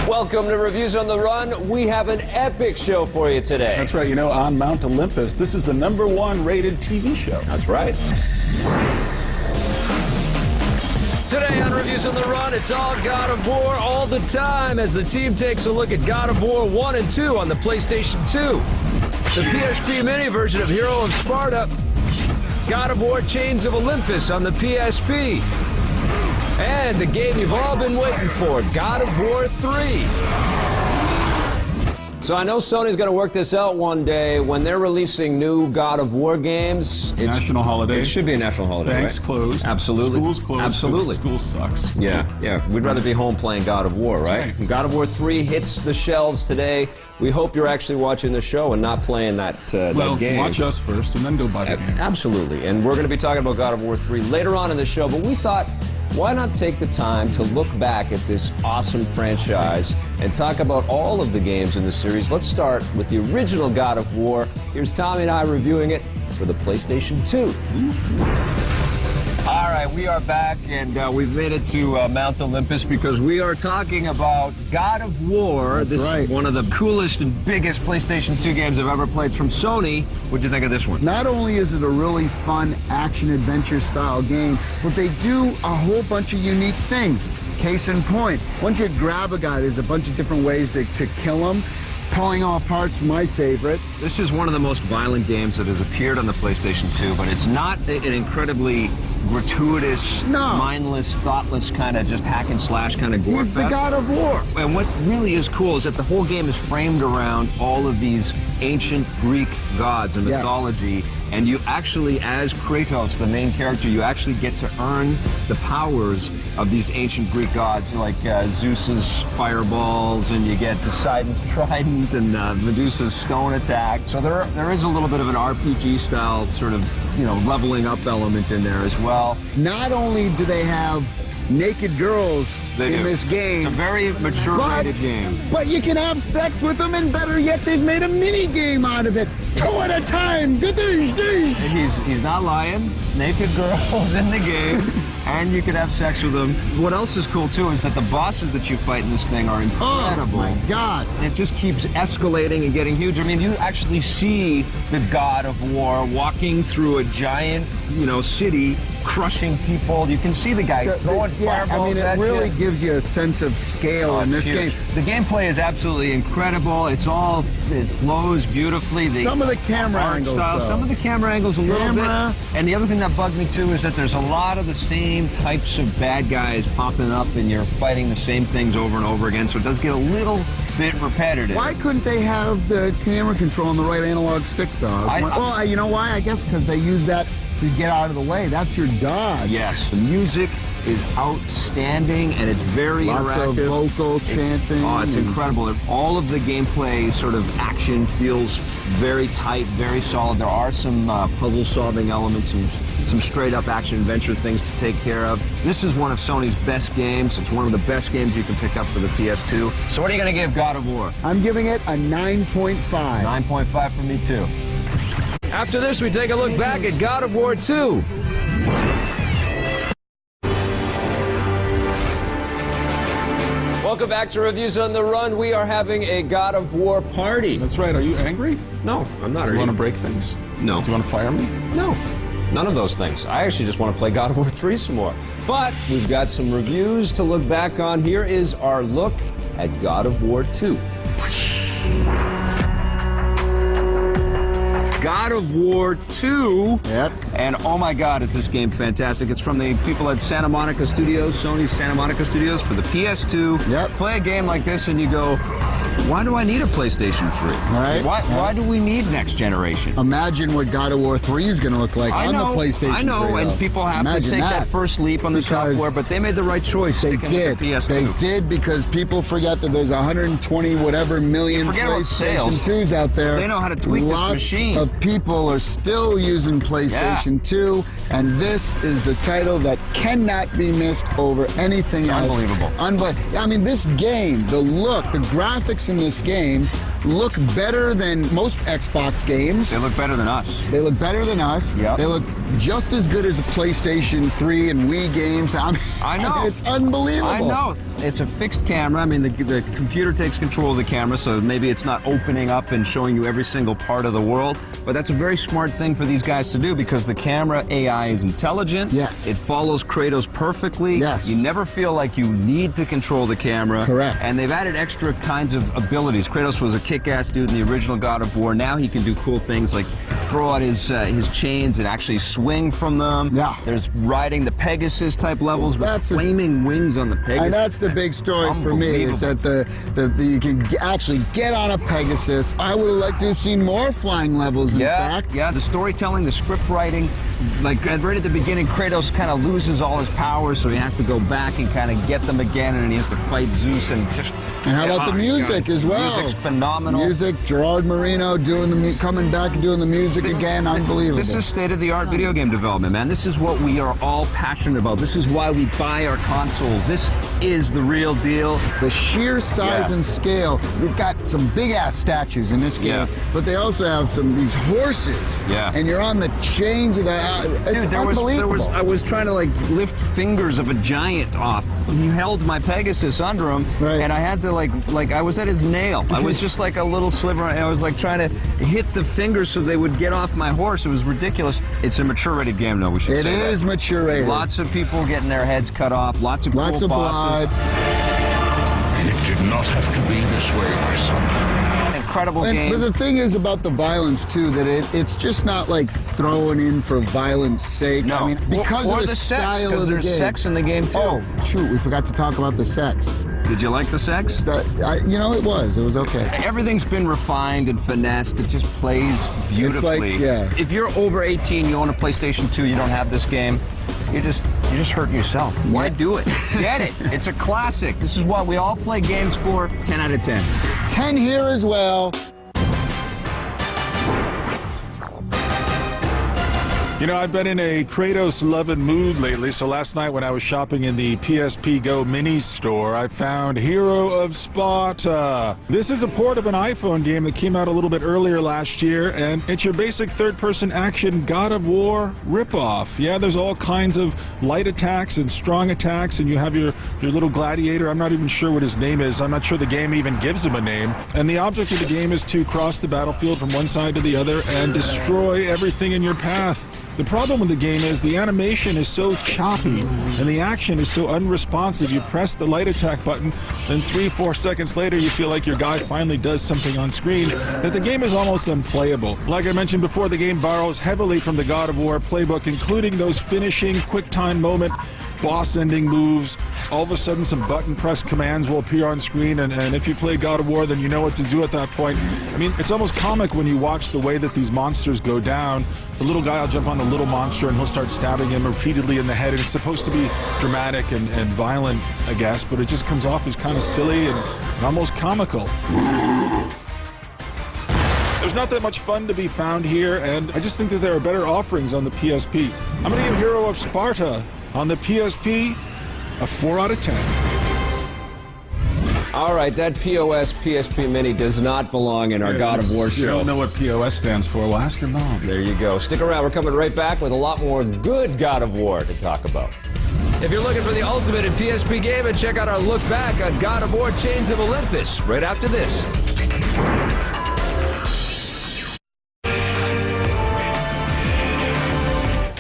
Welcome to Reviews on the Run. We have an epic show for you today. That's right. You know, on Mount Olympus, this is the #1 rated TV show. That's right. Today on Reviews on the Run, it's all God of War all the time as the team takes a look at God of War 1 and 2 on the PlayStation 2, the PSP mini version of Hero of Sparta, God of War Chains of Olympus on the PSP, and the game you've all been waiting for, God of War 3. So I know Sony's going to work this out one day when they're releasing new God of War games. It's national holiday. It should be a national holiday, Banks right? closed. Absolutely. Schools closed. Absolutely. School sucks. Yeah. We'd rather be home playing God of War, right? God of War 3 hits the shelves today. We hope you're actually watching the show and not playing that game. Watch us first and then go buy the game. Absolutely. And we're going to be talking about God of War 3 later on in the show, but we thought, why not take the time to look back at this awesome franchise and talk about all of the games in the series? Let's start with the original God of War. Here's Tommy and I reviewing it for the PlayStation 2. All right, we are back, and we've made it to Mount Olympus because we are talking about God of War. That's this right. is one of the coolest and biggest PlayStation 2 games I've ever played. It's from Sony. What'd you think of this one? Not only is it a really fun action-adventure style game, but they do a whole bunch of unique things. Case in point, once you grab a guy, there's a bunch of different ways to kill him. Pulling all parts, my favorite. This is one of the most violent games that has appeared on the PlayStation 2, but it's not an incredibly gratuitous, mindless, thoughtless kind of just hack and slash kind of gore He's the fest. God of War. And what really is cool is that the whole game is framed around all of these ancient Greek gods and mythology, and you actually, as Kratos, the main character, you actually get to earn the powers of these ancient Greek gods, like Zeus's fireballs, and you get Poseidon's trident and Medusa's stone attack. So there is a little bit of an RPG-style sort of, leveling up element in there as well. Not only do they have naked girls in this game. It's a very mature-rated game. But you can have sex with them, and better yet, they've made a mini-game out of it. 2 at a time. He's not lying. Naked girls in the game, and you can have sex with them. What else is cool, too, is that the bosses that you fight in this thing are incredible. Oh, my God. It just keeps escalating and getting huge. I mean, you actually see the God of War walking through a giant, city, crushing people. You can see the guys throwing fireballs at you. It really gives you a sense of scale in this game. The gameplay is absolutely incredible. It flows beautifully. Some of the camera angles, though. Some of the camera angles a little bit. And the other thing that bugged me, too, is that there's a lot of the same types of bad guys popping up, and you're fighting the same things over and over again, so it does get a little bit repetitive. Why couldn't they have the camera control on the right analog stick, though? Well, you know why? I guess because they use that to get out of the way. That's your dodge. Yes. The music is outstanding, and it's very interactive. Lots of vocal chanting. It's incredible. All of the gameplay sort of action feels very tight, very solid. There are some puzzle-solving elements, some straight-up action-adventure things to take care of. This is one of Sony's best games. It's one of the best games you can pick up for the PS2. So what are you going to give God of War? I'm giving it a 9.5. 9.5 for me, too. After this, we take a look back at God of War 2. Welcome back to Reviews on the Run. We are having a God of War party. That's right. Are you angry? No, I'm not. Do you want to break things? No. Do you want to fire me? No. None of those things. I actually just want to play God of War 3 some more. But we've got some reviews to look back on. Here is our look at God of War 2. God of War 2. Yep. And oh my God, is this game fantastic. It's from the people at Santa Monica Studios, Sony's Santa Monica Studios for the PS2. Yep. Play a game like this and you go, why do I need a PlayStation 3? Right. Why do we need next generation? Imagine what God of War 3 is going to look like on the PlayStation 3. I know, and people have to take that first leap on the software, but they made the right choice. They did. The PS2. They did, because people forget that there's 120 whatever million PlayStation 2s out there. They know how to tweak this machine. Lots of people are still using PlayStation 2, and this is the title that cannot be missed over anything else. Unbelievable. I mean, this game, the look, the graphics in this game look better than most Xbox games. They look better than us. They look better than us. Yep. They look just as good as the PlayStation 3 and Wii games. I know. I mean, it's unbelievable. I know. it's a fixed camera. I mean, the computer takes control of the camera, so maybe it's not opening up and showing you every single part of the world. But that's a very smart thing for these guys to do because the camera AI is intelligent. Yes. It follows Kratos perfectly. Yes. You never feel like you need to control the camera. Correct. And they've added extra kinds of abilities. Kratos was a kick-ass dude in the original God of War. Now he can do cool things like throw out his chains and actually swing from them. Yeah. There's riding the Pegasus type levels with flaming wings on the Pegasus. And that's the big story for me, is that you can actually get on a Pegasus. I would have liked to have seen more flying levels, in fact. Yeah, the storytelling, the script writing, like right at the beginning, Kratos kind of loses all his powers, so he has to go back and kind of get them again, and he has to fight Zeus and just... And how about the music as well? Music's phenomenal. Music, Gerard Marino coming back and doing the music again, unbelievable. This is state-of-the-art video game development, man. This is what we are all passionate about. This is why we buy our consoles. This is the real deal. The sheer size and scale. They've got some big-ass statues in this game, but they also have these horses. Yeah. And you're on the chains of that. It's unbelievable. I was trying to like lift fingers of a giant off. He held my Pegasus under him, and I had to like I was at his nail. I was just like a little sliver, and I was like trying to hit the fingers so they would get off my horse. It was ridiculous. It's a mature-rated game, though. We should say that. It is mature-rated. Lots of people getting their heads cut off. Lots of cool bosses. Blood. It did not have to be this way, my son. Incredible game. But the thing is about the violence too, that it's just not like throwing in for violence sake. No, I mean, because or of the sex, style of because the there's game. sex in the game too. Oh, shoot, we forgot to talk about the sex. Did you like the sex? It was okay. Everything's been refined and finessed. It just plays beautifully. It's like, If you're over 18, you own a PlayStation 2, you don't have this game, you're just hurting yourself. Why do it? Get it. It's a classic. This is what we all play games for. 10 out of 10. 10 here as well. You know, I've been in a Kratos-loving mood lately, so last night when I was shopping in the PSP Go Minis store, I found Hero of Sparta. This is a port of an iPhone game that came out a little bit earlier last year, and it's your basic third-person action God of War ripoff. Yeah, there's all kinds of light attacks and strong attacks, and you have your little gladiator. I'm not even sure what his name is. I'm not sure the game even gives him a name. And the object of the game is to cross the battlefield from one side to the other and destroy everything in your path. The problem with the game is the animation is so choppy and the action is so unresponsive. You press the light attack button, then 3-4 seconds later you feel like your guy finally does something on screen, that the game is almost unplayable. Like I mentioned before, the game borrows heavily from the God of War playbook, including those finishing quick time moment boss ending moves. All of a sudden some button press commands will appear on screen, and if you play God of War, then you know what to do at that point. I mean, it's almost comic when you watch the way that these monsters go down. The little guy will jump on the little monster and he'll start stabbing him repeatedly in the head, and it's supposed to be dramatic and violent, I guess, but it just comes off as kind of silly and almost comical. There's not that much fun to be found here, and I just think that there are better offerings on the PSP. I'm going to give Hero of Sparta on the PSP a 4 out of 10. All right, that POS PSP Mini does not belong in our God of War show. You don't know what POS stands for? Well, ask your mom. There you go. Stick around. We're coming right back with a lot more good God of War to talk about. If you're looking for the ultimate in PSP gaming, check out our look back on God of War Chains of Olympus right after this.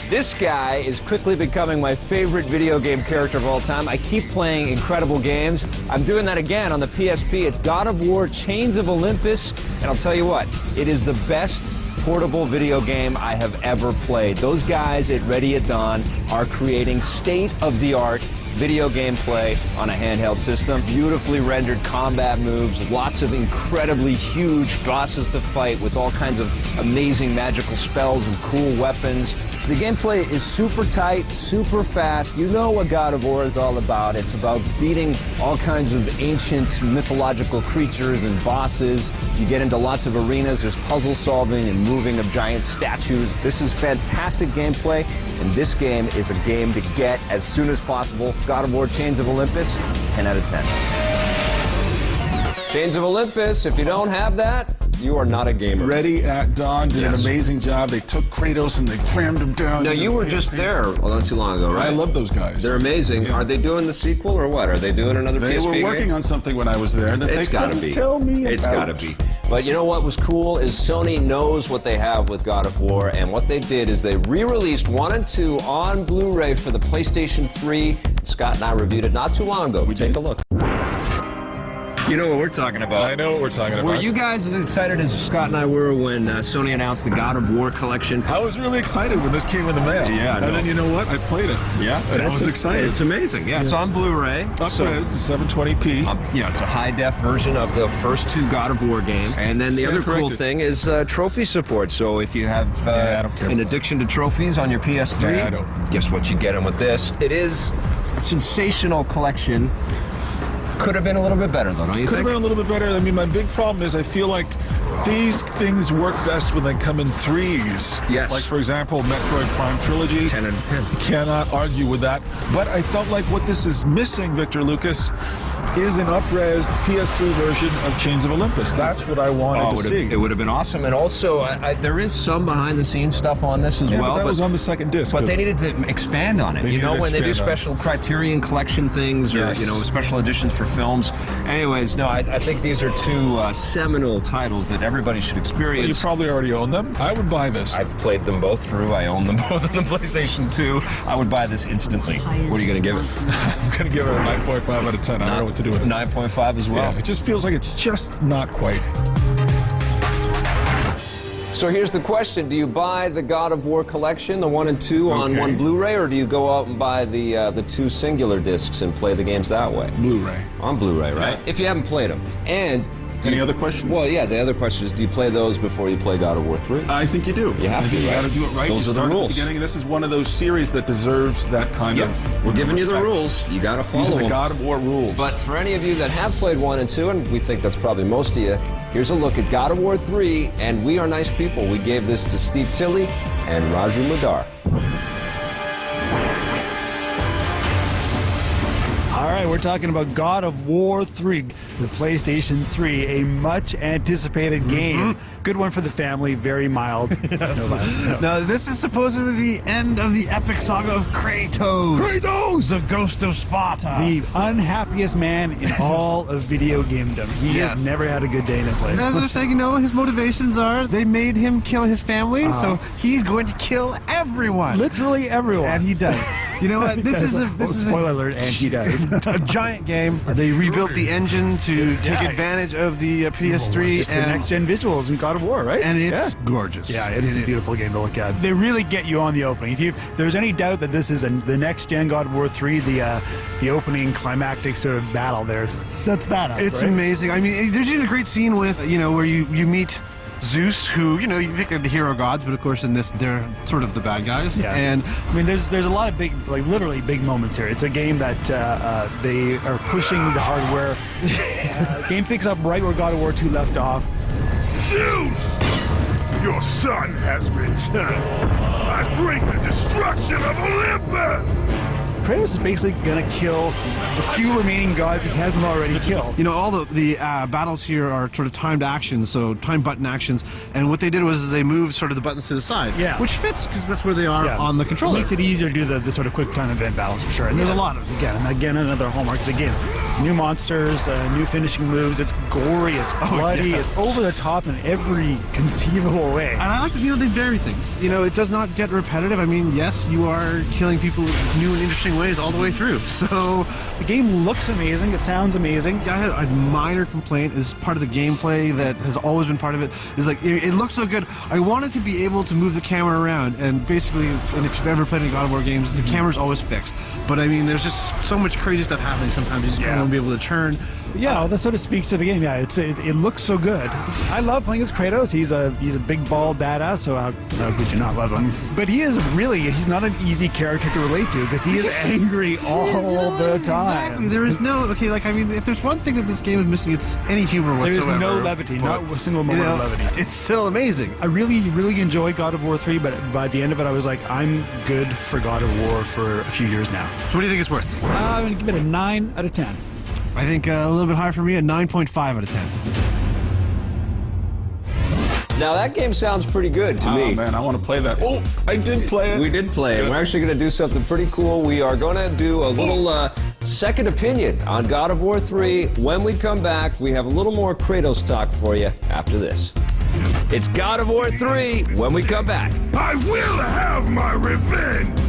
This guy is quickly becoming my favorite video game character of all time. I keep playing incredible games. I'm doing that again on the PSP. It's God of War Chains of Olympus, and I'll tell you what, it is the best portable video game I have ever played. Those guys at Ready at Dawn are creating state-of-the-art video game play on a handheld system. Beautifully rendered combat moves, lots of incredibly huge bosses to fight with all kinds of amazing magical spells and cool weapons. The gameplay is super tight, super fast. You know what God of War is all about. It's about beating all kinds of ancient mythological creatures and bosses. You get into lots of arenas. There's puzzle solving and moving of giant statues. This is fantastic gameplay, and this game is a game to get as soon as possible. God of War Chains of Olympus, 10 out of 10. Chains of Olympus, if you don't have that, you are not a gamer. Ready at Dawn did an amazing job. They took Kratos and they crammed him down. Now, you were just there not too long ago, right? I love those guys. They're amazing. Yeah. Are they doing the sequel or what? Are they doing another PSP game? They were working on something when I was there that it's they couldn't be. tell me It's about. gotta be. But you know what was cool is Sony knows what they have with God of War, and what they did is they re-released 1 and 2 on Blu-ray for the PlayStation 3. Scott and I reviewed it not too long ago. Take a look. You know what we're talking about. I know what we're talking about. Were you guys as excited as Scott and I were when Sony announced the God of War collection? I was really excited when this came in the mail. Yeah, and then you know what? I played it. Yeah, and I was excited. It's amazing. Yeah, it's on Blu-ray. Up-res to 720p. Yeah, it's a high-def version of the first 2 God of War games. And then the other cool thing is trophy support. So if you have an addiction to trophies on your PS3, guess what? You get them with this. It is a sensational collection. Could have been a little bit better, though, don't you think? Could have been a little bit better. I mean, my big problem is I feel like these things work best when they come in 3s. Yes. Like, for example, Metroid Prime Trilogy. 10 out of 10. Cannot argue with that. But I felt like what this is missing, Victor Lucas, is an up-resed PS3 version of Chains of Olympus. That's what I wanted to see. It would have been awesome. And also, there is some behind-the-scenes stuff on this as well. But that was on the second disc. But they needed to expand on it. You know, when they do special Criterion Collection things or, you know, special editions for films. Anyways, no, I think these are 2 seminal titles that everybody should experience. Well, you probably already own them. I would buy this. I've played them both through. I own them both on the PlayStation 2. I would buy this instantly. What are you going to give it? I'm going to give it a 9.5 out of 10. I don't know what to do with it. 9.5 as well. Yeah, it just feels like it's just not quite. So here's the question. Do you buy the God of War collection, the 1 and 2 on one Blu-ray, or do you go out and buy the 2 singular discs and play the games that way? Blu-ray. On Blu-ray, right? Yeah. If you haven't played them. And any other questions? Well, yeah, the other question is, do you play those before you play God of War 3? I think you do. You have to, You got to do it right. Those are the rules. At the beginning. This is one of those series that deserves that kind of We're giving you the rules. You got to follow them. These are the God of War rules. But for any of you that have played 1 and 2, and we think that's probably most of you, here's a look at God of War 3, and we are nice people. We gave this to Steve Tilley and Raju Madar. All right, we're talking about God of War 3, the PlayStation 3, a much-anticipated game. Good one for the family, very mild. Yes. Now, this is supposedly the end of the epic saga of Kratos. Kratos! The ghost of Sparta. The unhappiest man in all of video gamedom. He has never had a good day in his life. As they're saying, you know, his motivations are they made him kill his family, so he's going to kill everyone. Literally everyone. And he does. You know what? This is spoiler alert, and he does. A giant game. They rebuilt the engine to take advantage of the PS3. It's the next-gen visuals in God of War, right? And it's gorgeous. Yeah, it's a beautiful game to look at. They really get you on the opening. If there's any doubt that this is the next-gen God of War 3, the opening climactic sort of battle there sets that up. It's right? amazing. I mean, there's even a great scene with, you know, where you meet Zeus, who, you know, you think they're the hero gods, but of course in this they're sort of the bad guys. Yeah. And I mean, there's a lot of big, like literally big moments here. It's a game that they are pushing the hardware. Game picks up right where God of War 2 left off. Zeus! Your son has returned. I bring the destruction of Olympus! Kratos is basically gonna kill the few remaining gods he hasn't already killed. you know, all the battles here are sort of timed actions, so time button actions, and what they did was they moved sort of the buttons to the side, which fits because that's where they are on the controller. It makes it easier to do the sort of quick time event battles for sure. And there's a lot of them, again another hallmark of the game. New monsters, new finishing moves. It's gory, it's bloody, it's over the top in every conceivable way. And I like that, you know, they vary things. You know, it does not get repetitive. I mean, yes, you are killing people in new and interesting ways all the way through. So the game looks amazing. It sounds amazing. I had a minor complaint is part of the gameplay that has always been part of it is like it looks so good. I wanted to be able to move the camera around, and basically, and if you've ever played any God of War games, the camera's always fixed. But I mean, there's just so much crazy stuff happening. Sometimes you just kind of be able to turn. Yeah, well, that sort of speaks to the game. Yeah, it looks so good. I love playing as Kratos. He's a big bald badass. So how could you not love him? But he's not an easy character to relate to because he is angry all the time. Exactly. There is no like. I mean, if there's one thing that this game is missing, it's any humor whatsoever. There's no levity, not a single moment of levity. It's still amazing. I really enjoyed God of War 3, but by the end of it, I was like, I'm good for God of War for a few years now. So what do you think it's worth? I'm gonna give it a 9 out of 10. I think a little bit higher for me, a 9.5 out of 10. Now that game sounds pretty good to me. Oh man, I want to play that. Oh, I did play it. We did play it. We're actually going to do something pretty cool. We are going to do a little second opinion on God of War 3. When we come back, we have a little more Kratos talk for you after this. It's God of War 3 when we come back. I will have my revenge!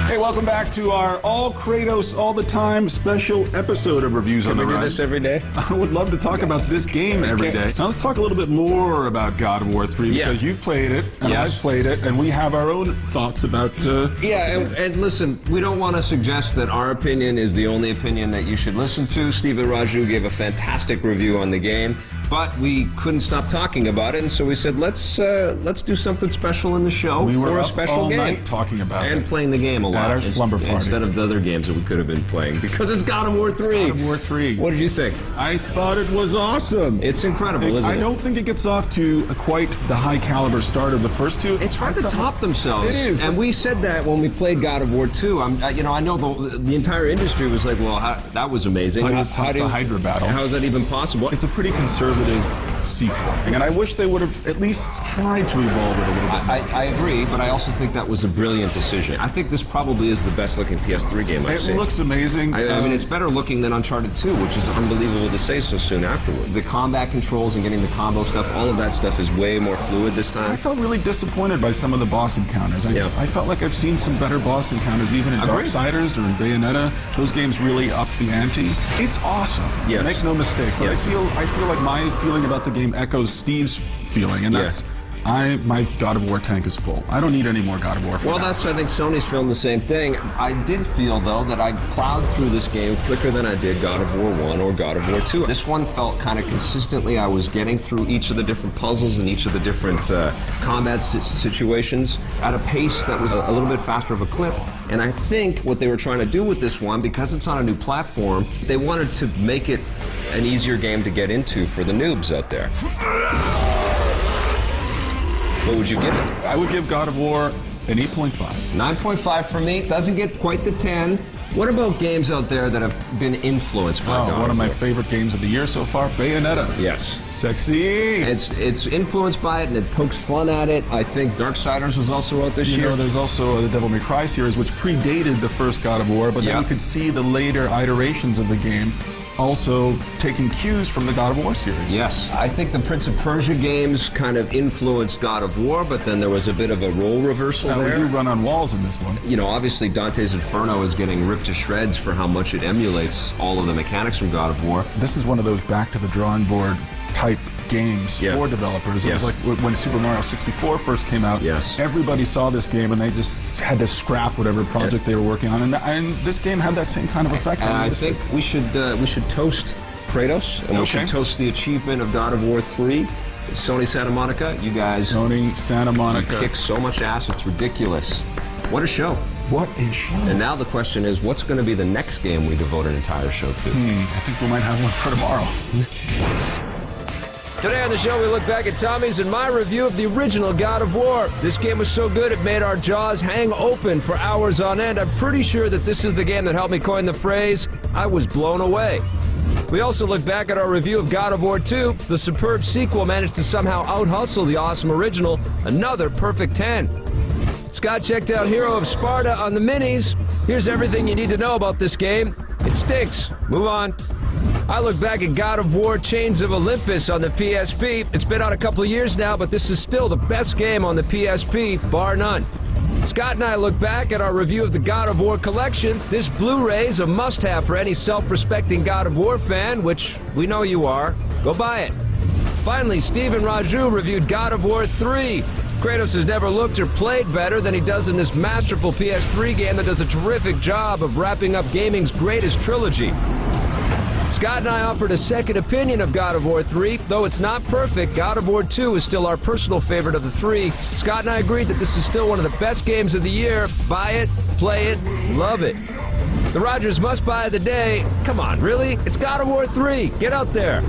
Hey, welcome back to our All Kratos All the Time special episode of Reviews on the Can we Run. do this every day? I would love to talk about this game every day. Now let's talk a little bit more about God of War 3 because you've played it and I've played it and we have our own thoughts about and listen, we don't want to suggest that our opinion is the only opinion that you should listen to. Stephen Raju gave a fantastic review on the game, but we couldn't stop talking about it, and so we said let's do something special in the show for a special game. Night talking about and it. playing the game a lot. At our slumber party. Instead of the other games that we could have been playing, because it's God of War 3. God of War 3. What did you think? I thought it was awesome. It's incredible, isn't it? I don't think it gets off to quite the high caliber start of the first two. It's hard to top themselves. It is. And we said that when we played God of War 2. I know the entire industry was like, well, that was amazing. How do you top the Hydra battle? How is that even possible? It's a pretty conservative sequel. And I wish they would have at least tried to evolve it a little bit. I agree, but I also think that was a brilliant decision. I think this probably is the best looking PS3 game I've seen. It looks amazing. I mean, it's better looking than Uncharted 2, which is unbelievable to say so soon afterward. The combat controls and getting the combo stuff, all of that stuff is way more fluid this time. I felt really disappointed by some of the boss encounters. I felt like I've seen some better boss encounters, even in Darksiders or in Bayonetta. Those games really upped the ante. It's awesome. Yes. Make no mistake. But Yes. I feel like my feeling about the game echoes Steve's feeling, and that's my God of War tank is full. I don't need any more God of War. Well, I think Sony's filmed the same thing. I did feel, though, that I plowed through this game quicker than I did God of War 1 or God of War 2. This one felt kind of consistently. I was getting through each of the different puzzles and each of the different combat situations at a pace that was a little bit faster of a clip. And I think what they were trying to do with this one, because it's on a new platform, they wanted to make it an easier game to get into for the noobs out there. What would you give it? I would give God of War an 8.5. 9.5 for me. Doesn't get quite the 10. What about games out there that have been influenced by God of War? One of my favorite games of the year so far, Bayonetta. Yes. Sexy. It's influenced by it and it pokes fun at it. I think Darksiders was also out this year. You know, there's also the Devil May Cry series, which predated the first God of War, but then you could see the later iterations of the game also taking cues from the God of War series. Yes. I think the Prince of Persia games kind of influenced God of War, but then there was a bit of a role reversal there. We do run on walls in this one. You know, obviously Dante's Inferno is getting ripped to shreds for how much it emulates all of the mechanics from God of War. This is one of those back to the drawing board type games for developers. It was like when Super Mario 64 first came out, everybody saw this game and they just had to scrap whatever project they were working on, and this game had that same kind of effect. And I think we should toast Kratos, and we should toast the achievement of God of War 3. Sony Santa Monica, you guys. Sony Santa Monica. You kick so much ass, it's ridiculous. What a show. What a show. And now the question is, what's going to be the next game we devote an entire show to? I think we might have one for tomorrow. Today on the show, we look back at Tommy's and my review of the original God of War. This game was so good, it made our jaws hang open for hours on end. I'm pretty sure that this is the game that helped me coin the phrase, I was blown away. We also look back at our review of God of War 2. The superb sequel managed to somehow out-hustle the awesome original. Another perfect 10. Scott checked out Hero of Sparta on the minis. Here's everything you need to know about this game. It stinks. Move on. I look back at God of War Chains of Olympus on the PSP. It's been out a couple of years now, but this is still the best game on the PSP, bar none. Scott and I look back at our review of the God of War collection. This Blu-ray is a must-have for any self-respecting God of War fan, which we know you are. Go buy it. Finally, Stephen Raju reviewed God of War 3. Kratos has never looked or played better than he does in this masterful PS3 game that does a terrific job of wrapping up gaming's greatest trilogy. Scott and I offered a second opinion of God of War 3. Though it's not perfect, God of War 2 is still our personal favorite of the three. Scott and I agreed that this is still one of the best games of the year. Buy it, play it, love it. The Rogers must-buy of the day. Come on, really? It's God of War 3. Get out there.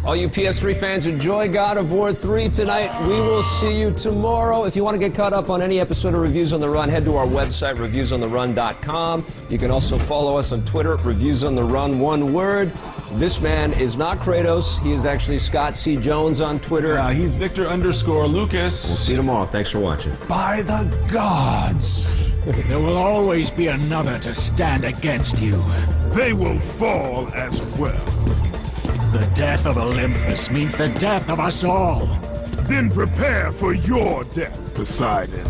All you PS3 fans, enjoy God of War 3 tonight. We will see you tomorrow. If you want to get caught up on any episode of Reviews on the Run, head to our website, reviewsontherun.com. You can also follow us on Twitter, Reviews on the Run, one word. This man is not Kratos. He is actually Scott C. Jones on Twitter. He's Victor_Lucas. We'll see you tomorrow. Thanks for watching. By the gods, there will always be another to stand against you. They will fall as well. The death of Olympus means the death of us all. Then prepare for your death, Poseidon.